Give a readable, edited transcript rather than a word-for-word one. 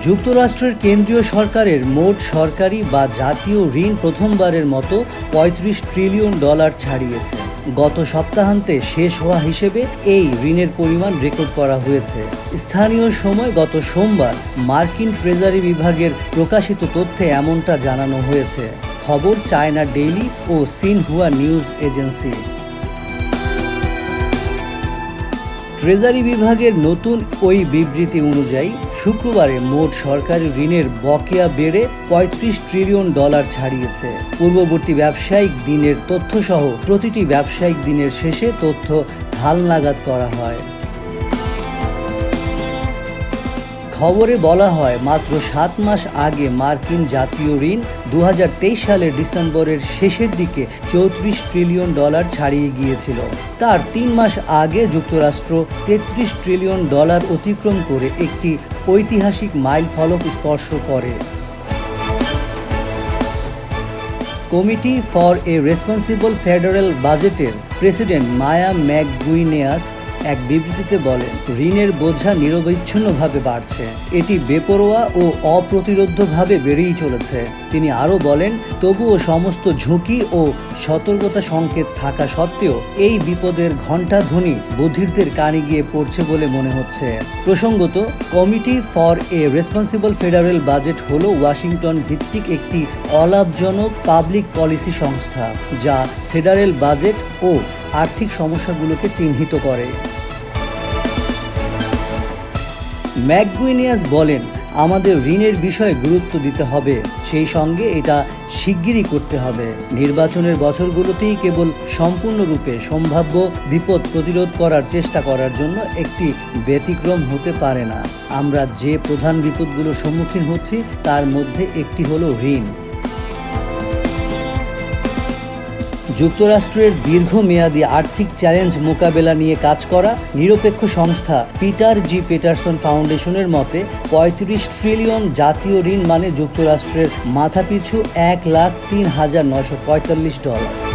যুক্তরাষ্ট্রের কেন্দ্রীয় সরকারের মোট সরকারি বা জাতীয় ঋণ প্রথমবারের মতো $35 ট্রিলিয়ন ছাড়িয়েছে। গত সপ্তাহান্তে শেষ হওয়া হিসেবে এই ঋণের পরিমাণ রেকর্ড করা হয়েছে। স্থানীয় সময় গত সোমবার মার্কিন ট্রেজারি বিভাগের প্রকাশিত তথ্যে এমনটা জানানো হয়েছে। খবর চায়না ডেইলি ও সিনহুয়া নিউজ এজেন্সি। ট্রেজারি বিভাগের নতুন ওই বিবৃতি অনুযায়ী শুক্রবারে মোট সরকারি ঋণের বকেয়া বেড়ে $35 ট্রিলিয়ন ছাড়িয়েছে। পূর্ববর্তী ব্যবসায়িক দিনের তথ্যসহ প্রতিটি ব্যবসায়িক দিনের শেষে তথ্য হালনাগাদ করা হয়। খবরে বলা হয়, মাত্র 7 মাস আগে মার্কিন জাতীয় ঋণ 2023 সালের ডিসেম্বরের শেষের দিকে $34 ট্রিলিয়ন ছাড়িয়ে গিয়েছিল। তার 3 মাস আগে যুক্তরাষ্ট্র $33 ট্রিলিয়ন অতিক্রম করে একটি ঐতিহাসিক মাইল ফলক স্পর্শ করে। Committee for a responsible federal বাজেটের প্রেসিডেন্ট মায়া ম্যাকগুইনেস এক বিবৃতিতে বলেন, ঋণের বোঝা নিরবচ্ছিন্নভাবে বাড়ছে। এটি বেপরোয়া ও অপ্রতিরোধ্যভাবে বেড়েই চলেছে। তিনি আরও বলেন, তবুও সমস্ত ঝুঁকি ও সতর্কতা সংকেত থাকা সত্ত্বেও এই বিপদের ঘণ্টাধ্বনি বধিরদের কানে গিয়ে পড়ছে বলে মনে হচ্ছে। প্রসঙ্গত, committee for a responsible federal budget হল ওয়াশিংটন ভিত্তিক একটি অলাভজনক পাবলিক পলিসি সংস্থা, যা ফেডারেল বাজেট ও আর্থিক সমস্যাগুলোকে চিহ্নিত করে। ম্যাকগুইনেস বলেন, আমাদের ঋণের বিষয়ে গুরুত্ব দিতে হবে, সেই সঙ্গে এটা শিগগিরই করতে হবে। নির্বাচনের বছরগুলোতেই কেবল সম্পূর্ণরূপে সম্ভাব্য বিপদ প্রতিরোধ করার চেষ্টা করার জন্য একটি ব্যতিক্রম হতে পারে না। আমরা যে প্রধান বিপদগুলোর সম্মুখীন হচ্ছি তার মধ্যে একটি হলো ঋণ। যুক্তরাষ্ট্রের দীর্ঘমেয়াদী আর্থিক চ্যালেঞ্জ মোকাবেলা নিয়ে কাজ করা নিরপেক্ষ সংস্থা পিটার জি পেটারসন ফাউন্ডেশনের মতে $35 ট্রিলিয়ন জাতীয় ঋণ মানে যুক্তরাষ্ট্রের মাথাপিছু $1,03,945।